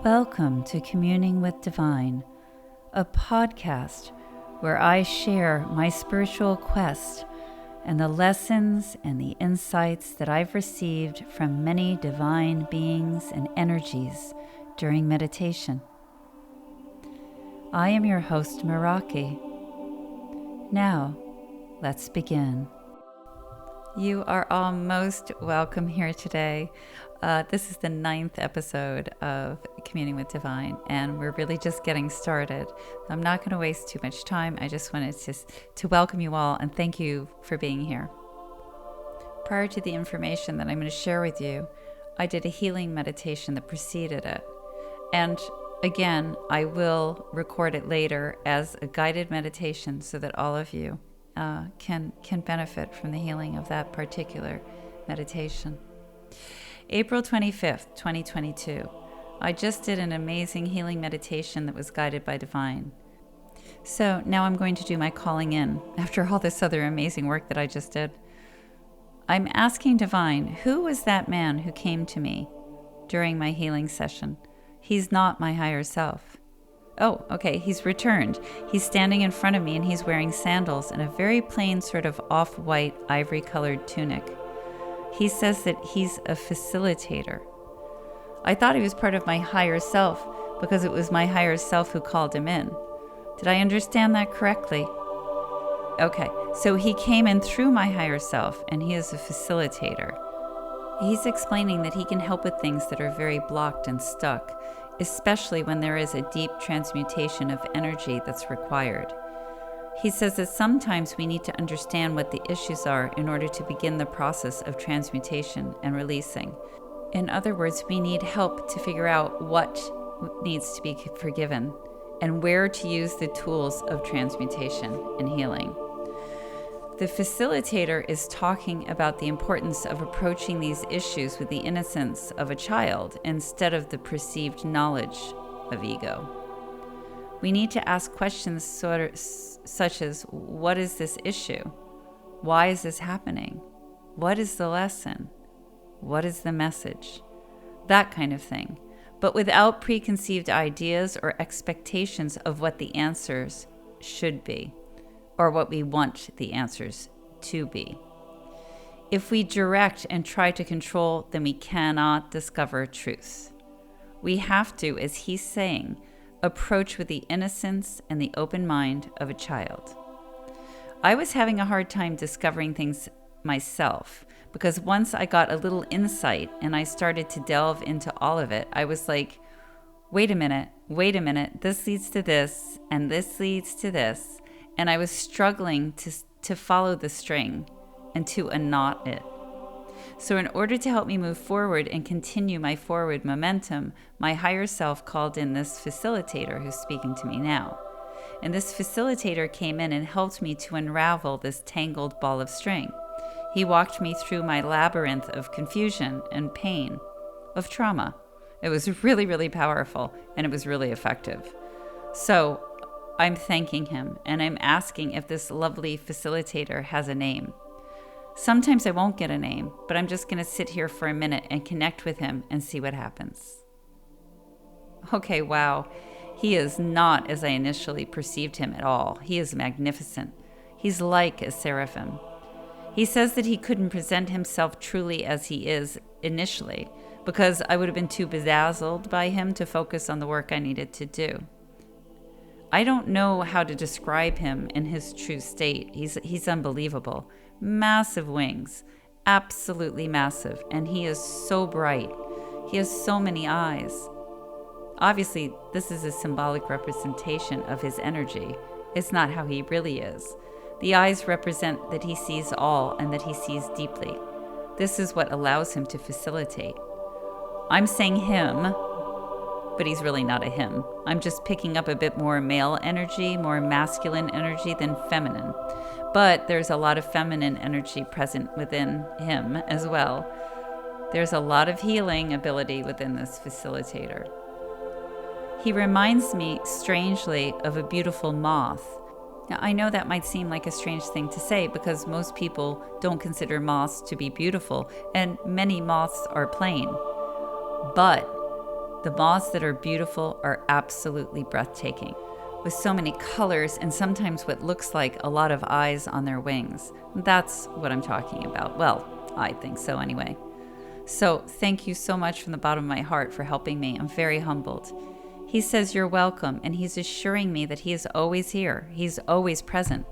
Welcome to Communing with Divine, a podcast where I share my spiritual quest and the lessons and the insights that I've received from many divine beings and energies during meditation. I am your host, Meraki. Now, let's begin. You are all most welcome here today. This is the 9th episode of Communing with Divine, and we're really just getting started. I'm not going to waste too much time. I just wanted to welcome you all and thank you for being here. Prior to the information that I'm going to share with you, I did a healing meditation that preceded it. And again, I will record it later as a guided meditation so that all of you can benefit from the healing of that particular meditation. April 25th, 2022. I just did an amazing healing meditation that was guided by Divine. So now I'm going to do my calling in after all this other amazing work that I just did. I'm asking Divine, who was that man who came to me during my healing session? He's not my higher self. Oh, okay, he's returned. He's standing in front of me and he's wearing sandals and a very plain sort of off-white ivory-colored tunic. He says that he's a facilitator. I thought he was part of my higher self because it was my higher self who called him in. Did I understand that correctly? Okay, so he came in through my higher self and he is a facilitator. He's explaining that he can help with things that are very blocked and stuck, especially when there is a deep transmutation of energy that's required. He says that sometimes we need to understand what the issues are in order to begin the process of transmutation and releasing. In other words, we need help to figure out what needs to be forgiven and where to use the tools of transmutation and healing. The facilitator is talking about the importance of approaching these issues with the innocence of a child instead of the perceived knowledge of ego. We need to ask questions such as, what is this issue? Why is this happening? What is the lesson? What is the message? That kind of thing, but without preconceived ideas or expectations of what the answers should be, or what we want the answers to be. If we direct and try to control, then we cannot discover truth. We have to, as he's saying, approach with the innocence and the open mind of a child. I was having a hard time discovering things myself because once I got a little insight and I started to delve into all of it, I was like, wait a minute, this leads to this, and this leads to this. And I was struggling to follow the string and to unknot it. So in order to help me move forward and continue my forward momentum, my higher self called in this facilitator who's speaking to me now. And this facilitator came in and helped me to unravel this tangled ball of string. He walked me through my labyrinth of confusion and pain, of trauma. It was really, really powerful, and it was really effective. So I'm thanking him, and I'm asking if this lovely facilitator has a name. Sometimes I won't get a name, but I'm just going to sit here for a minute and connect with him and see what happens. Okay, wow. He is not as I initially perceived him at all. He is magnificent. He's like a seraphim. He says that he couldn't present himself truly as he is initially because I would have been too bedazzled by him to focus on the work I needed to do. I don't know how to describe him in his true state. He's unbelievable. Massive wings, absolutely massive, and he is so bright. He has so many eyes. Obviously, this is a symbolic representation of his energy. It's not how he really is. The eyes represent that he sees all and that he sees deeply. This is what allows him to facilitate. I'm saying him, but he's really not a him. I'm just picking up a bit more male energy, more masculine energy than feminine. But there's a lot of feminine energy present within him as well. There's a lot of healing ability within this facilitator. He reminds me strangely of a beautiful moth. Now, I know that might seem like a strange thing to say because most people don't consider moths to be beautiful, and many moths are plain. But The moths that are beautiful are absolutely breathtaking, with so many colors and sometimes what looks like a lot of eyes on their wings. That's what I'm talking about. Well, I think so anyway. So thank you so much from the bottom of my heart for helping me. I'm very humbled. He says you're welcome, and he's assuring me that he is always here. He's always present.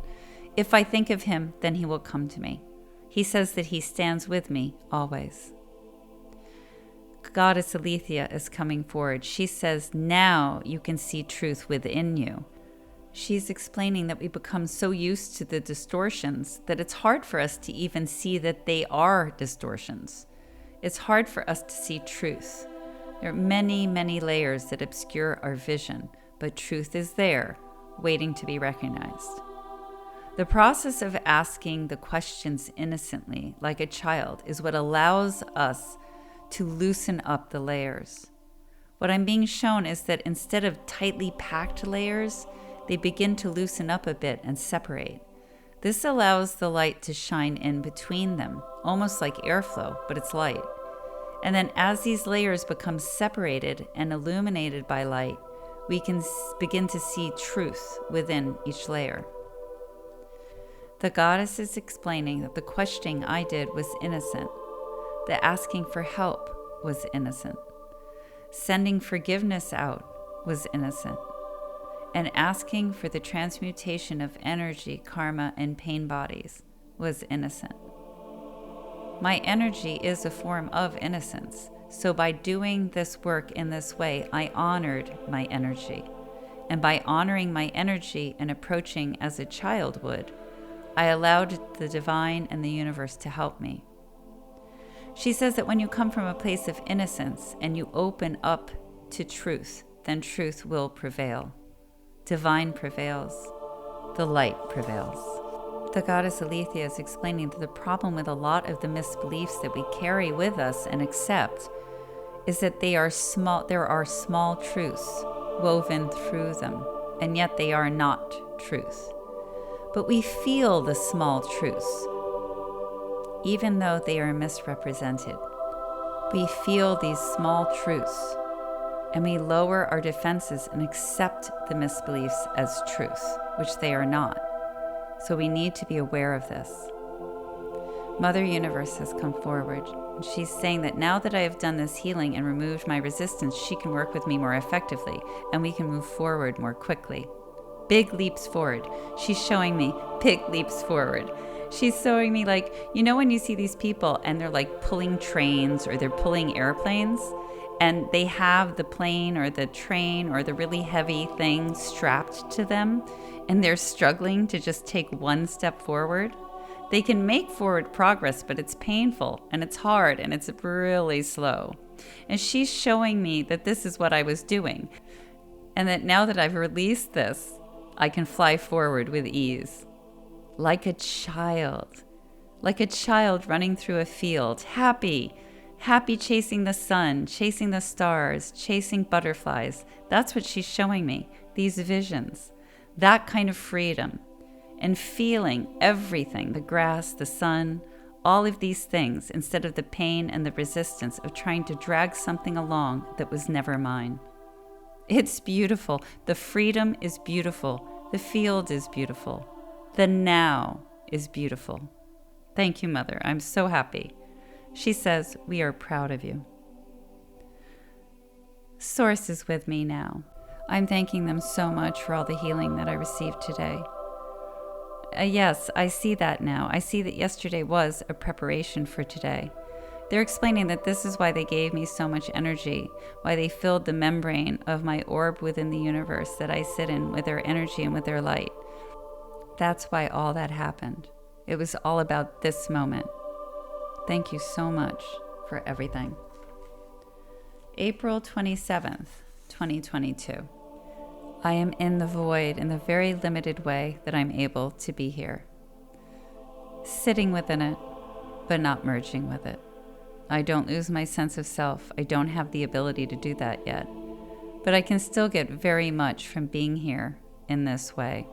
If I think of him, then he will come to me. He says that he stands with me always. Goddess Aletheia is coming forward. She says, now you can see truth within you. She's explaining that we become so used to the distortions that it's hard for us to even see that they are distortions. It's hard for us to see truth. There are many, many layers that obscure our vision, but truth is there, waiting to be recognized. The process of asking the questions innocently, like a child, is what allows us to loosen up the layers. What I'm being shown is that instead of tightly packed layers, they begin to loosen up a bit and separate. This allows the light to shine in between them, almost like airflow, but it's light. And then as these layers become separated and illuminated by light, we can begin to see truth within each layer. The goddess is explaining that the questioning I did was innocent. The asking for help was innocent. Sending forgiveness out was innocent. And asking for the transmutation of energy, karma, and pain bodies was innocent. My energy is a form of innocence. So by doing this work in this way, I honored my energy. And by honoring my energy and approaching as a child would, I allowed the divine and the universe to help me. She says that when you come from a place of innocence and you open up to truth, then truth will prevail. Divine prevails. The light prevails. The goddess Aletheia is explaining that the problem with a lot of the misbeliefs that we carry with us and accept is that there are small truths woven through them, and yet they are not truth. But we feel the small truths, even though they are misrepresented. We feel these small truths, and we lower our defenses and accept the misbeliefs as truth, which they are not. So we need to be aware of this. Mother Universe has come forward, and she's saying that now that I have done this healing and removed my resistance, she can work with me more effectively, and we can move forward more quickly. Big leaps forward. She's showing me big leaps forward. She's showing me, like, you know when you see these people and they're like pulling trains or they're pulling airplanes and they have the plane or the train or the really heavy thing strapped to them and they're struggling to just take one step forward? They can make forward progress, but it's painful and it's hard and it's really slow. And she's showing me that this is what I was doing, and that now that I've released this, I can fly forward with ease. Like a child running through a field, happy chasing the sun, chasing the stars, chasing butterflies. That's what she's showing me, these visions, that kind of freedom, and feeling everything, the grass, the sun, all of these things, instead of the pain and the resistance of trying to drag something along that was never mine. It's beautiful. The freedom is beautiful. The field is beautiful. The now is beautiful. Thank you, Mother. I'm so happy. She says, we are proud of you. Source is with me now. I'm thanking them so much for all the healing that I received today. Yes, I see that now. I see that yesterday was a preparation for today. They're explaining that this is why they gave me so much energy, why they filled the membrane of my orb within the universe that I sit in with their energy and with their light. That's why all that happened. It was all about this moment. Thank you so much for everything. April 27th, 2022. I am in the void in the very limited way that I'm able to be here. Sitting within it, but not merging with it. I don't lose my sense of self. I don't have the ability to do that yet. But I can still get very much from being here in this way.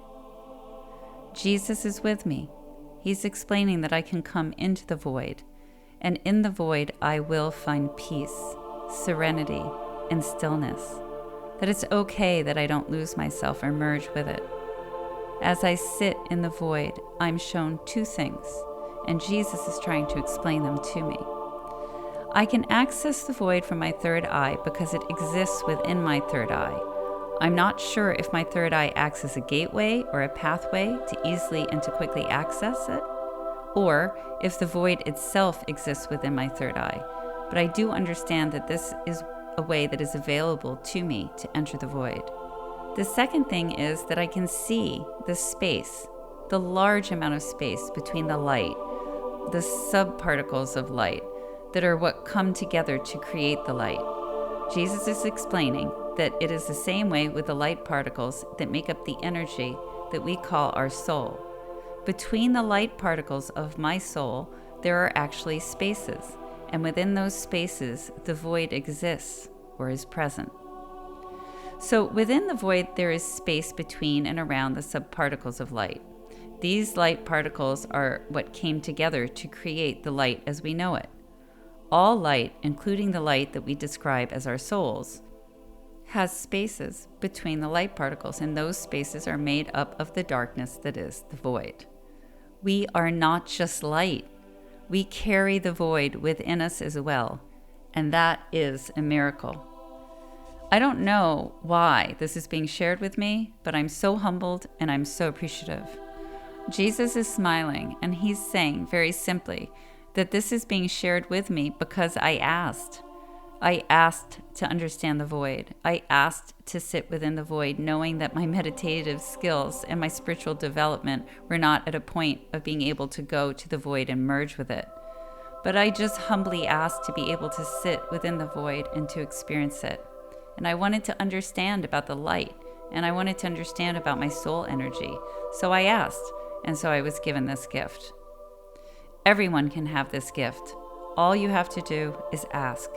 Jesus is with me. He's explaining that I can come into the void, and in the void I will find peace, serenity, and stillness, that it's okay that I don't lose myself or merge with it. As I sit in the void, I'm shown two things, and Jesus is trying to explain them to me. I can access the void from my third eye because it exists within my third eye. I'm not sure if my third eye acts as a gateway or a pathway to easily and to quickly access it, or if the void itself exists within my third eye. But I do understand that this is a way that is available to me to enter the void. The second thing is that I can see the space, the large amount of space between the light, the subparticles of light that are what come together to create the light. Jesus is explaining that it is the same way with the light particles that make up the energy that we call our soul. Between the light particles of my soul, there are actually spaces, and within those spaces, the void exists or is present. So within the void, there is space between and around the subparticles of light. These light particles are what came together to create the light as we know it. All light, including the light that we describe as our souls, has spaces between the light particles, and those spaces are made up of the darkness that is the void. We are not just light. We carry the void within us as well, and that is a miracle. I don't know why this is being shared with me, but I'm so humbled and I'm so appreciative. Jesus is smiling, and he's saying very simply that this is being shared with me because I asked. I asked to understand the void. I asked to sit within the void, knowing that my meditative skills and my spiritual development were not at a point of being able to go to the void and merge with it. But I just humbly asked to be able to sit within the void and to experience it. And I wanted to understand about the light, and I wanted to understand about my soul energy. So I asked, and so I was given this gift. Everyone can have this gift. All you have to do is ask.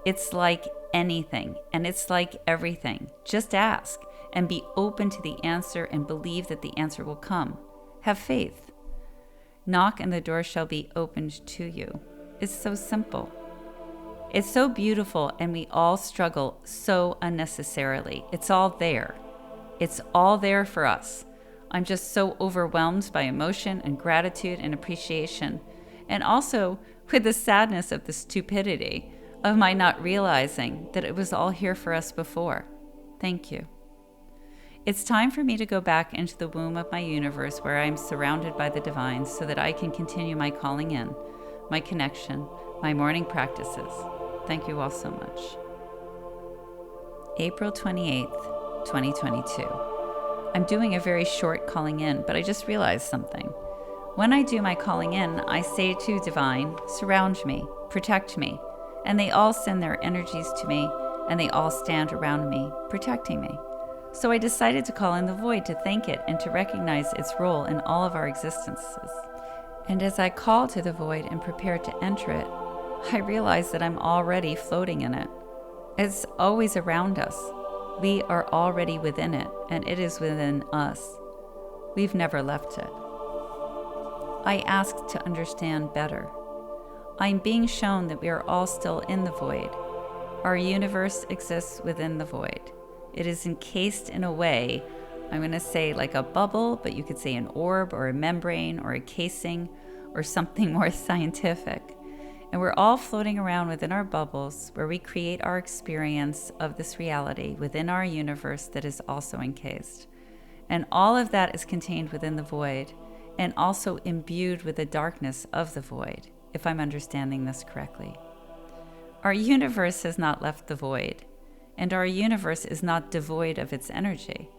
It's like anything, and it's like everything. Just ask and be open to the answer and believe that the answer will come. Have faith. Knock and the door shall be opened to you. It's so simple. It's so beautiful, and we all struggle so unnecessarily. It's all there. It's all there for us. I'm just so overwhelmed by emotion and gratitude and appreciation, and also with the sadness of the stupidity of my not realizing that it was all here for us before. Thank you. It's time for me to go back into the womb of my universe where I'm surrounded by the divine so that I can continue my calling in, my connection, my morning practices. Thank you all so much. April 28th, 2022. I'm doing a very short calling in, but I just realized something. When I do my calling in, I say to divine, surround me, protect me, and they all send their energies to me, and they all stand around me, protecting me. So I decided to call in the void to thank it and to recognize its role in all of our existences. And as I call to the void and prepare to enter it, I realize that I'm already floating in it. It's always around us. We are already within it, and it is within us. We've never left it. I asked to understand better. I'm being shown that we are all still in the void. Our universe exists within the void. It is encased in a way, I'm going to say like a bubble, but you could say an orb or a membrane or a casing or something more scientific. And we're all floating around within our bubbles where we create our experience of this reality within our universe that is also encased. And all of that is contained within the void and also imbued with the darkness of the void, if I'm understanding this correctly. Our universe has not left the void, and our universe is not devoid of its energy.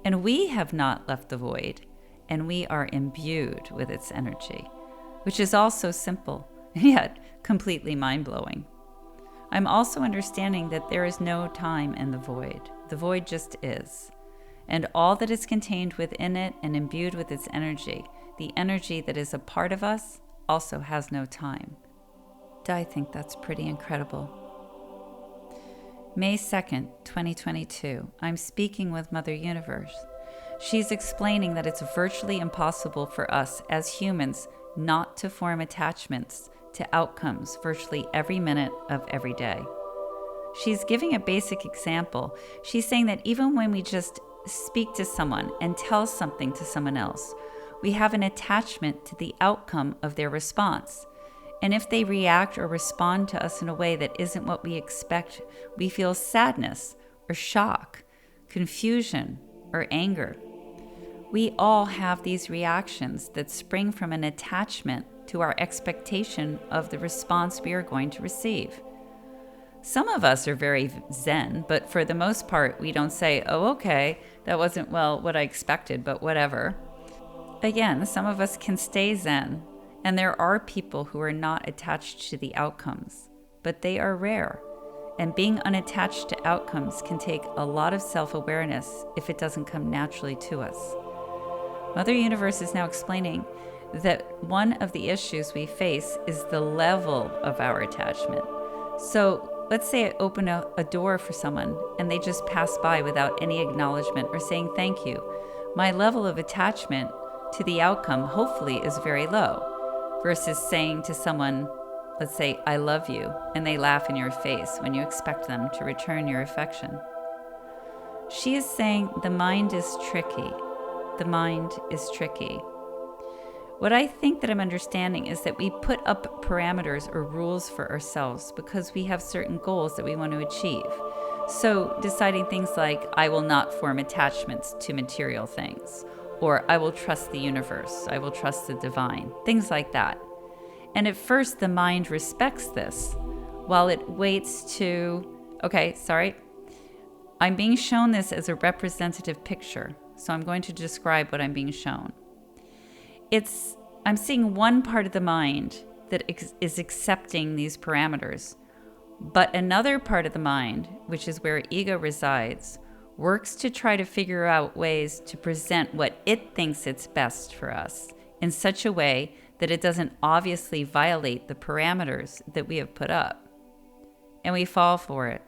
And we have not left the void, and we are imbued with its energy, which is also simple, yet completely mind-blowing. I'm also understanding that there is no time in the void. The void just is. And all that is contained within it and imbued with its energy, the energy that is a part of us, also has no time. I think that's pretty incredible. May 2nd, 2022, I'm speaking with Mother Universe. She's explaining that it's virtually impossible for us as humans not to form attachments to outcomes virtually every minute of every day. She's giving a basic example. She's saying that even when we just speak to someone and tell something to someone else, we have an attachment to the outcome of their response. And if they react or respond to us in a way that isn't what we expect, we feel sadness or shock, confusion or anger. We all have these reactions that spring from an attachment to our expectation of the response we are going to receive. Some of us are very zen, but for the most part, we don't say, oh, okay, that wasn't, what I expected, but whatever. Again, some of us can stay zen, and there are people who are not attached to the outcomes, but they are rare. And being unattached to outcomes can take a lot of self-awareness if it doesn't come naturally to us. Mother Universe is now explaining that one of the issues we face is the level of our attachment. So let's say I open a door for someone and they just pass by without any acknowledgement or saying thank you. My level of attachment to the outcome hopefully is very low, versus saying to someone, let's say, I love you, and they laugh in your face when you expect them to return your affection. She is saying the mind is tricky. The mind is tricky. What I think that I'm understanding is that we put up parameters or rules for ourselves because we have certain goals that we want to achieve. So deciding things like, I will not form attachments to material things, or I will trust the universe, I will trust the divine, things like that. And at first, the mind respects this while it waits to, I'm being shown this as a representative picture. So I'm going to describe what I'm being shown. I'm seeing one part of the mind that is accepting these parameters, but another part of the mind, which is where ego resides, works to try to figure out ways to present what it thinks it's best for us in such a way that it doesn't obviously violate the parameters that we have put up. And we fall for it,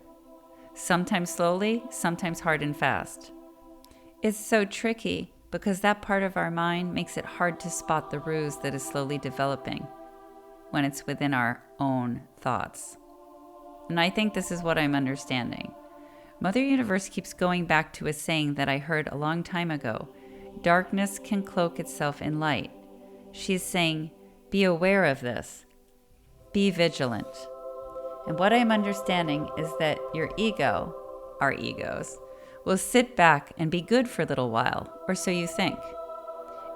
sometimes slowly, sometimes hard and fast. It's so tricky because that part of our mind makes it hard to spot the ruse that is slowly developing when it's within our own thoughts. And I think this is what I'm understanding. Mother Universe keeps going back to a saying that I heard a long time ago. Darkness can cloak itself in light. She's saying, be aware of this. Be vigilant. And what I'm understanding is that your ego, our egos, will sit back and be good for a little while, or so you think.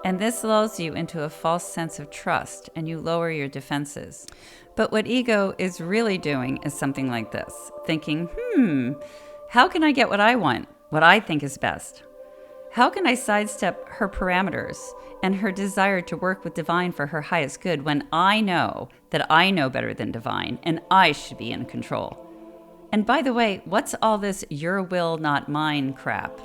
And this lulls you into a false sense of trust, and you lower your defenses. But what ego is really doing is something like this, thinking, how can I get what I want, what I think is best? How can I sidestep her parameters and her desire to work with divine for her highest good when I know that I know better than divine and I should be in control? And by the way, what's all this your will, not mine crap?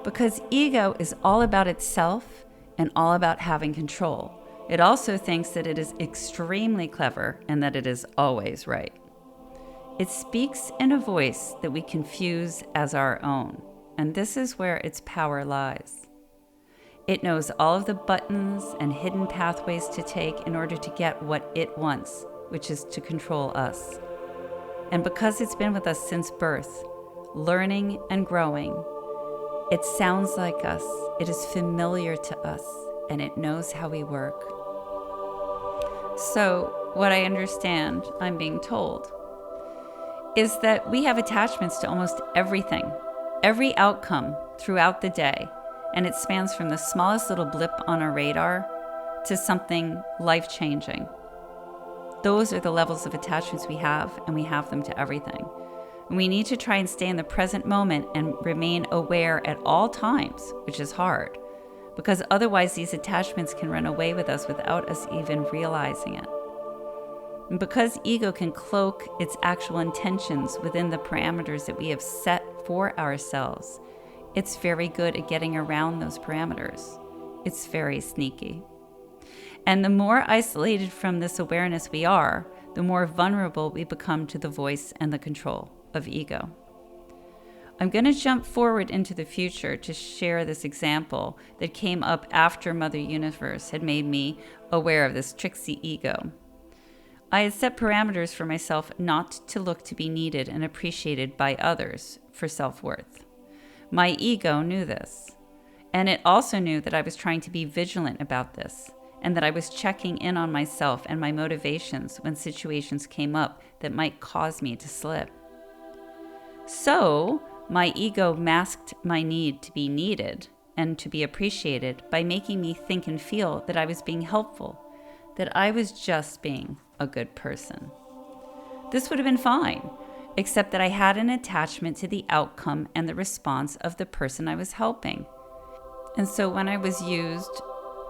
Because ego is all about itself and all about having control. It also thinks that it is extremely clever and that it is always right. It speaks in a voice that we confuse as our own, and this is where its power lies. It knows all of the buttons and hidden pathways to take in order to get what it wants, which is to control us. And because it's been with us since birth, learning and growing, it sounds like us, it is familiar to us, and it knows how we work. So, what I understand, I'm being told, is that we have attachments to almost everything, every outcome throughout the day, and it spans from the smallest little blip on our radar to something life-changing. Those are the levels of attachments we have, and we have them to everything. And we need to try and stay in the present moment and remain aware at all times, which is hard, because otherwise these attachments can run away with us without us even realizing it. And because ego can cloak its actual intentions within the parameters that we have set for ourselves, it's very good at getting around those parameters. It's very sneaky. And the more isolated from this awareness we are, the more vulnerable we become to the voice and the control of ego. I'm going to jump forward into the future to share this example that came up after Mother Universe had made me aware of this tricksy ego. I had set parameters for myself not to look to be needed and appreciated by others for self-worth. My ego knew this, and it also knew that I was trying to be vigilant about this, and that I was checking in on myself and my motivations when situations came up that might cause me to slip. So, my ego masked my need to be needed and to be appreciated by making me think and feel that I was being helpful, that I was just being a good person. This would have been fine, except that I had an attachment to the outcome and the response of the person I was helping. And so when I was used,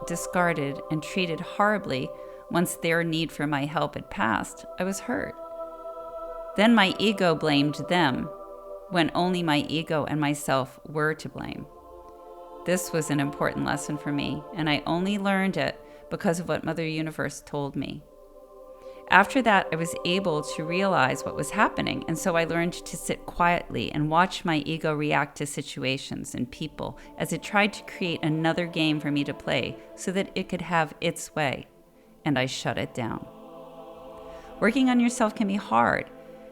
discarded, and treated horribly once their need for my help had passed, I was hurt. Then my ego blamed them when only my ego and myself were to blame. This was an important lesson for me, and I only learned it because of what Mother Universe told me. After that, I was able to realize what was happening, and so I learned to sit quietly and watch my ego react to situations and people as it tried to create another game for me to play so that it could have its way, and I shut it down. Working on yourself can be hard,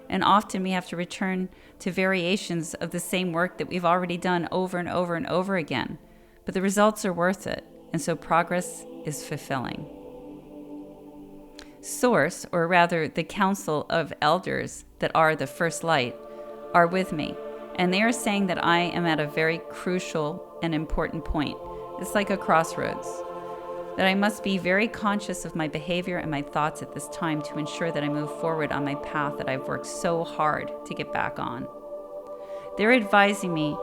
and often we have to return to variations of the same work that we've already done over and over and over again, but the results are worth it, and so progress is fulfilling. Source, or rather the council of elders that are the first light, are with me, and they are saying that I am at a very crucial and important point. It's like a crossroads, that I must be very conscious of my behavior and my thoughts at this time to ensure that I move forward on my path that I've worked so hard to get back on. They're advising me,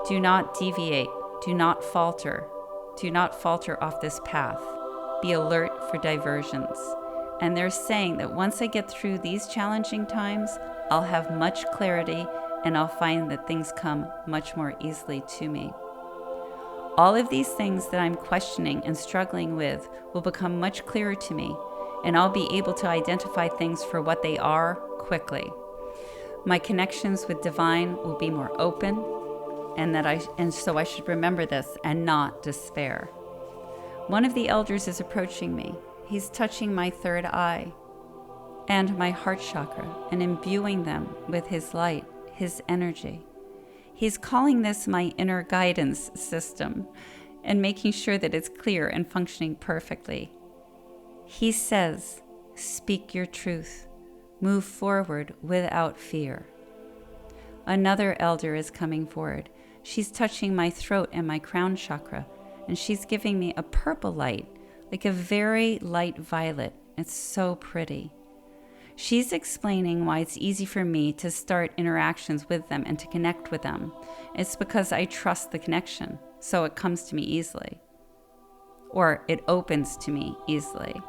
do not deviate, do not falter off this path, be alert for diversions. And they're saying that once I get through these challenging times, I'll have much clarity and I'll find that things come much more easily to me. All of these things that I'm questioning and struggling with will become much clearer to me, and I'll be able to identify things for what they are quickly. My connections with divine will be more open, and so I should remember this and not despair. One of the elders is approaching me. He's touching my third eye and my heart chakra and imbuing them with his light, his energy. He's calling this my inner guidance system and making sure that it's clear and functioning perfectly. He says, speak your truth, move forward without fear. Another elder is coming forward. She's touching my throat and my crown chakra, and she's giving me a purple light, like a very light violet. It's so pretty. She's explaining why it's easy for me to start interactions with them and to connect with them. It's because I trust the connection, so it comes to me easily. Or it opens to me easily.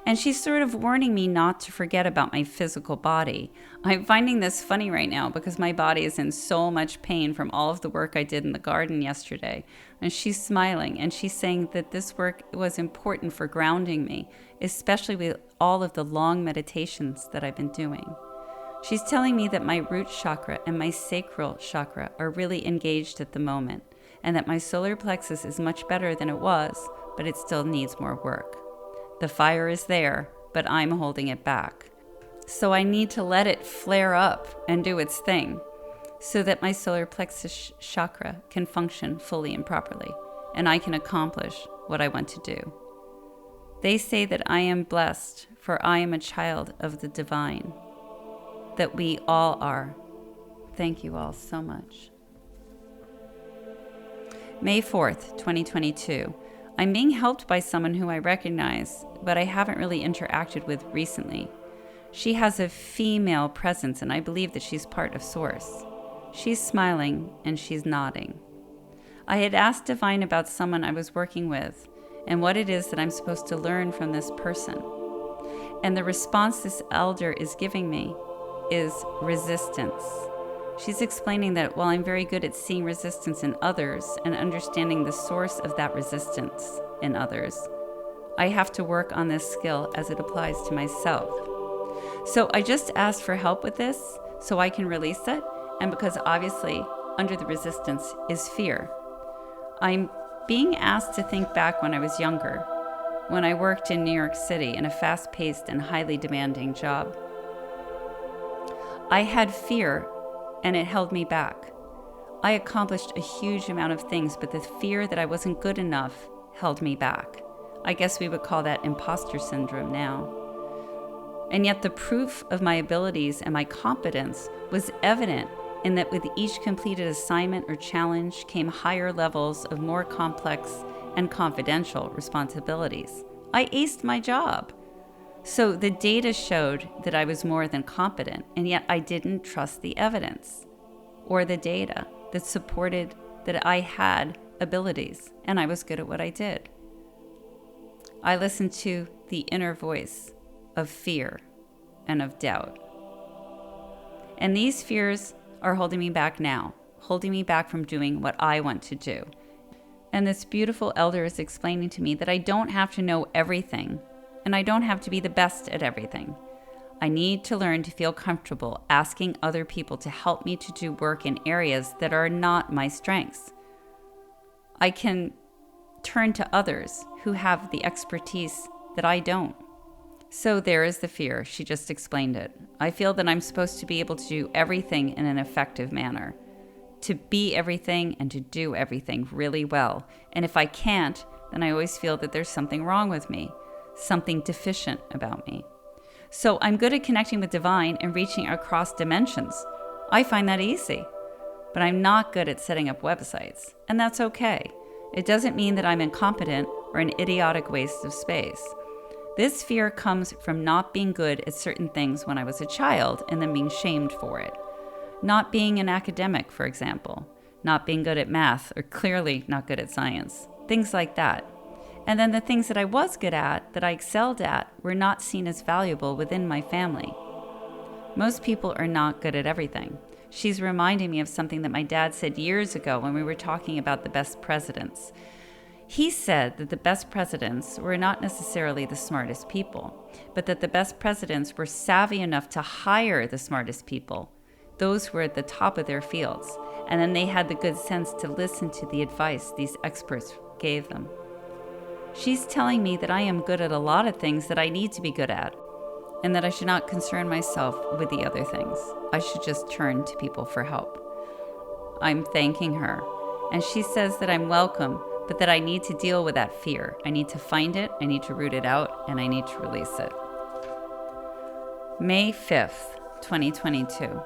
And she's sort of warning me not to forget about my physical body. I'm finding this funny right now because my body is in so much pain from all of the work I did in the garden yesterday. And she's smiling and she's saying that this work was important for grounding me, especially with all of the long meditations that I've been doing. She's telling me that my root chakra and my sacral chakra are really engaged at the moment, and that my solar plexus is much better than it was, but it still needs more work. The fire is there, but I'm holding it back. So I need to let it flare up and do its thing so that my solar plexus chakra can function fully and properly, and I can accomplish what I want to do. They say that I am blessed, for I am a child of the divine, that we all are. Thank you all so much. May 4th, 2022. I'm being helped by someone who I recognize, but I haven't really interacted with recently. She has a female presence, and I believe that she's part of Source. She's smiling, and she's nodding. I had asked Divine about someone I was working with, and what it is that I'm supposed to learn from this person. And the response this elder is giving me is resistance. She's explaining that while I'm very good at seeing resistance in others and understanding the source of that resistance in others, I have to work on this skill as it applies to myself. So I just asked for help with this so I can release it, and because obviously under the resistance is fear. I'm being asked to think back when I was younger, when I worked in New York City in a fast-paced and highly demanding job. I had fear, and it held me back. I accomplished a huge amount of things, but the fear that I wasn't good enough held me back. I guess we would call that imposter syndrome now. And yet the proof of my abilities and my competence was evident in that with each completed assignment or challenge came higher levels of more complex and confidential responsibilities. I aced my job. So the data showed that I was more than competent, and yet I didn't trust the evidence or the data that supported that I had abilities and I was good at what I did. I listened to the inner voice of fear and of doubt. And these fears are holding me back now, holding me back from doing what I want to do. And this beautiful elder is explaining to me that I don't have to know everything, and I don't have to be the best at everything. I need to learn to feel comfortable asking other people to help me to do work in areas that are not my strengths. I can turn to others who have the expertise that I don't. So there is the fear. She just explained it. I feel that I'm supposed to be able to do everything in an effective manner, to be everything and to do everything really well. And if I can't, then I always feel that there's something wrong with me, something deficient about me. So I'm good at connecting with divine and reaching across dimensions. I find that easy, but I'm not good at setting up websites, and that's okay. It doesn't mean that I'm incompetent or an idiotic waste of space. This fear comes from not being good at certain things when I was a child and then being shamed for it. Not being an academic, for example. Not being good at math, or clearly not good at science. Things like that. And then the things that I was good at, that I excelled at, were not seen as valuable within my family. Most people are not good at everything. She's reminding me of something that my dad said years ago when we were talking about the best presidents. He said that the best presidents were not necessarily the smartest people, but that the best presidents were savvy enough to hire the smartest people, those who were at the top of their fields, and then they had the good sense to listen to the advice these experts gave them. She's telling me that I am good at a lot of things that I need to be good at, and that I should not concern myself with the other things. I should just turn to people for help. I'm thanking her, and she says that I'm welcome, but that I need to deal with that fear. I need to find it, I need to root it out, and I need to release it. May 5th, 2022.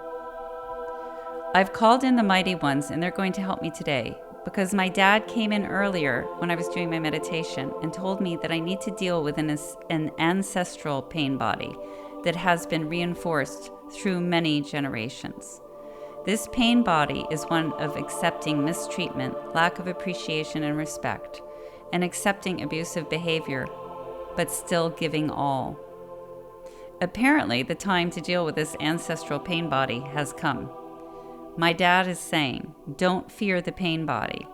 I've called in the mighty ones, and they're going to help me today, because my dad came in earlier when I was doing my meditation and told me that I need to deal with an ancestral pain body that has been reinforced through many generations. This pain body is one of accepting mistreatment, lack of appreciation and respect, and accepting abusive behavior, but still giving all. Apparently, the time to deal with this ancestral pain body has come. My dad is saying, don't fear the pain body.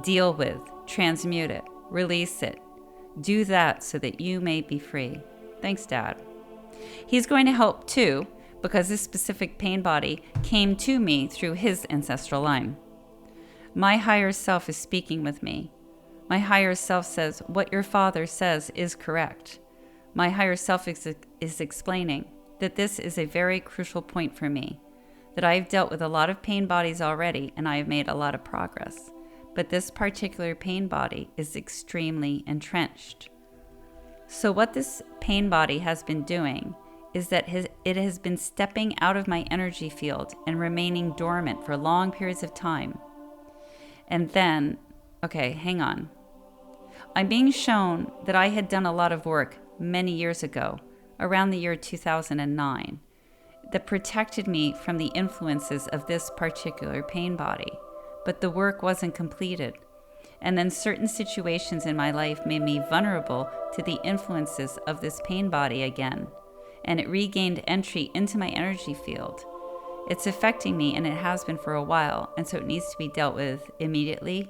Deal with, transmute it, release it. Do that so that you may be free. Thanks, Dad. He's going to help too, because this specific pain body came to me through his ancestral line. My higher self is speaking with me. My higher self says, what your father says is correct. My higher self is explaining that this is a very crucial point for me, that I've dealt with a lot of pain bodies already and I have made a lot of progress. But this particular pain body is extremely entrenched. So what this pain body has been doing is that it has been stepping out of my energy field and remaining dormant for long periods of time. And then, okay, hang on. I'm being shown that I had done a lot of work many years ago, around the year 2009, that protected me from the influences of this particular pain body. But the work wasn't completed. And then certain situations in my life made me vulnerable to the influences of this pain body again. And it regained entry into my energy field. It's affecting me, and it has been for a while, and so it needs to be dealt with immediately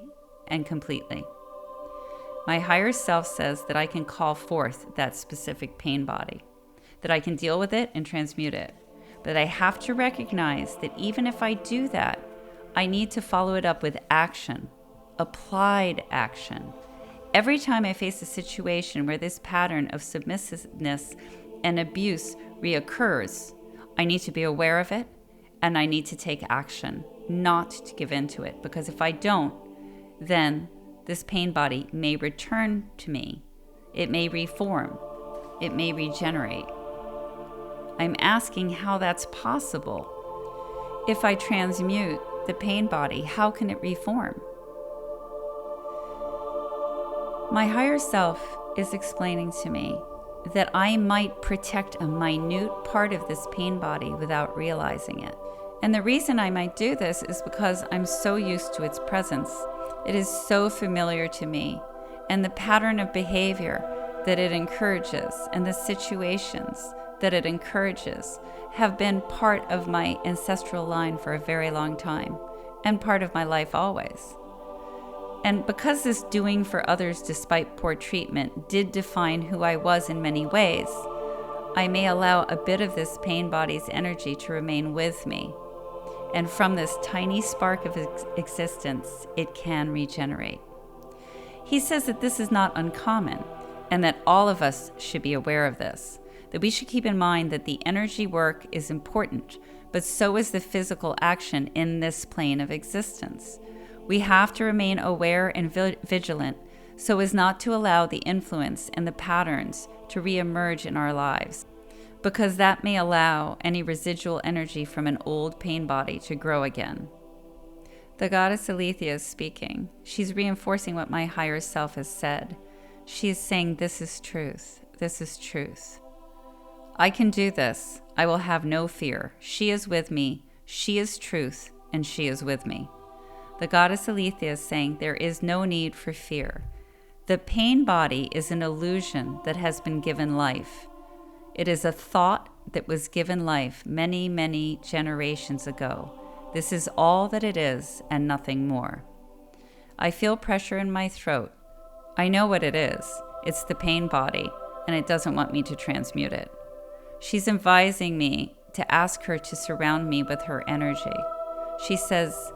and completely. My higher self says that I can call forth that specific pain body, that I can deal with it and transmute it. But I have to recognize that even if I do that, I need to follow it up with action, applied action, every time I face a situation where this pattern of submissiveness and abuse reoccurs, I need to be aware of it and I need to take action, not to give in to it. Because if I don't, then this pain body may return to me. It may reform. It may regenerate. I'm asking how that's possible. If I transmute the pain body, how can it reform? My higher self is explaining to me that I might protect a minute part of this pain body without realizing it. And the reason I might do this is because I'm so used to its presence. It is so familiar to me, and the pattern of behavior that it encourages and the situations that it encourages have been part of my ancestral line for a very long time and part of my life always. And because this doing for others despite poor treatment did define who I was in many ways, I may allow a bit of this pain body's energy to remain with me. And from this tiny spark of existence, it can regenerate. He says that this is not uncommon and that all of us should be aware of this, that we should keep in mind that the energy work is important, but so is the physical action in this plane of existence. We have to remain aware and vigilant so as not to allow the influence and the patterns to reemerge in our lives, because that may allow any residual energy from an old pain body to grow again. The goddess Aletheia is speaking. She's reinforcing what my higher self has said. She is saying, this is truth. This is truth. I can do this. I will have no fear. She is with me. She is truth, and she is with me. The goddess Aletheia is saying there is no need for fear. The pain body is an illusion that has been given life. It is a thought that was given life many, many generations ago. This is all that it is and nothing more. I feel pressure in my throat. I know what it is. It's the pain body, and it doesn't want me to transmute it. She's advising me to ask her to surround me with her energy. She says,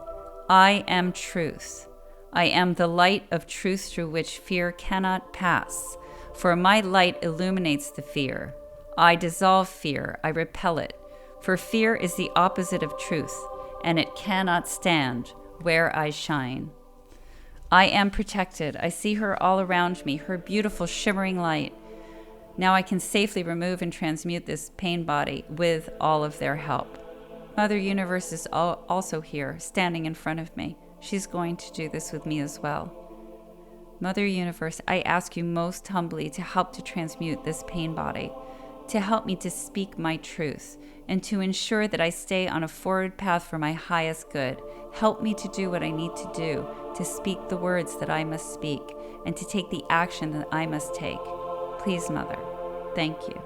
I am truth. I am the light of truth through which fear cannot pass, for my light illuminates the fear. I dissolve fear, I repel it, for fear is the opposite of truth, and it cannot stand where I shine. I am protected. I see her all around me, her beautiful shimmering light. Now I can safely remove and transmute this pain body with all of their help. Mother Universe is also here, standing in front of me. She's going to do this with me as well. Mother Universe, I ask you most humbly to help to transmute this pain body, to help me to speak my truth, and to ensure that I stay on a forward path for my highest good. Help me to do what I need to do, to speak the words that I must speak, and to take the action that I must take. Please, Mother, thank you.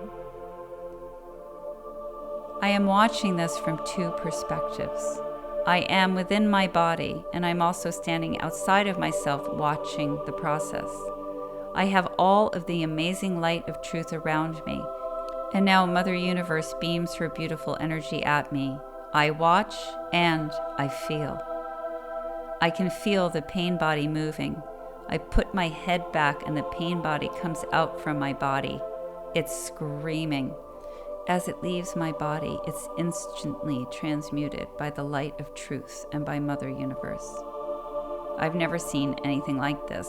I am watching this from two perspectives. I am within my body, and I'm also standing outside of myself watching the process. I have all of the amazing light of truth around me, and now Mother Universe beams her beautiful energy at me. I watch and I feel. I can feel the pain body moving. I put my head back and the pain body comes out from my body. It's screaming. As it leaves my body, it's instantly transmuted by the light of truth and by Mother Universe. I've never seen anything like this.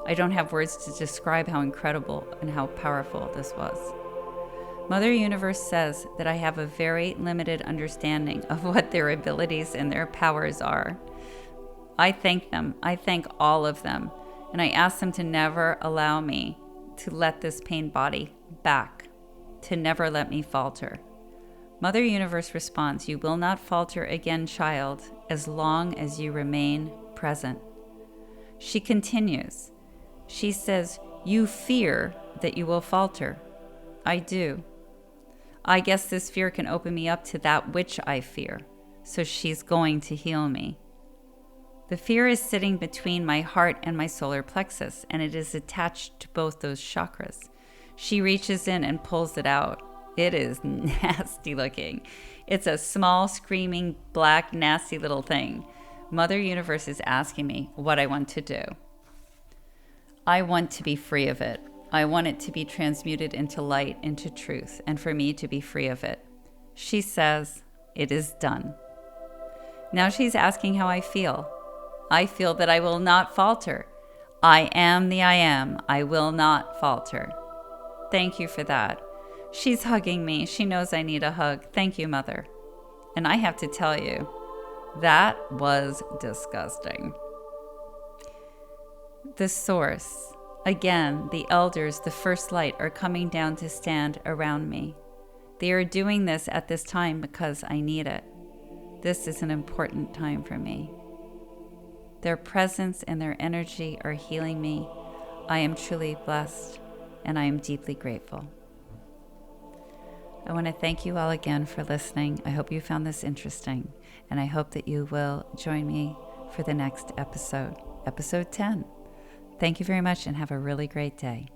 I don't have words to describe how incredible and how powerful this was. Mother Universe says that I have a very limited understanding of what their abilities and their powers are. I thank them. I thank all of them. And I ask them to never allow me to let this pain body back, to never let me falter. Mother Universe responds, you will not falter again, child, as long as you remain present. She continues. She says, you fear that you will falter. I do. I guess this fear can open me up to that which I fear. So she's going to heal me. The fear is sitting between my heart and my solar plexus, and it is attached to both those chakras. She reaches in and pulls it out. It is nasty looking. It's a small, screaming, black, nasty little thing. Mother Universe is asking me what I want to do. I want to be free of it. I want it to be transmuted into light, into truth, and for me to be free of it. She says, it is done. Now she's asking how I feel. I feel that I will not falter. I am the I am. I will not falter. Thank you for that. She's hugging me. She knows I need a hug. Thank you, Mother. And I have to tell you, that was disgusting. The source, again, the elders, the first light, are coming down to stand around me. They are doing this at this time because I need it. This is an important time for me. Their presence and their energy are healing me. I am truly blessed, and I am deeply grateful. I want to thank you all again for listening. I hope you found this interesting, and I hope that you will join me for the next episode, episode 10. Thank you very much, and have a really great day.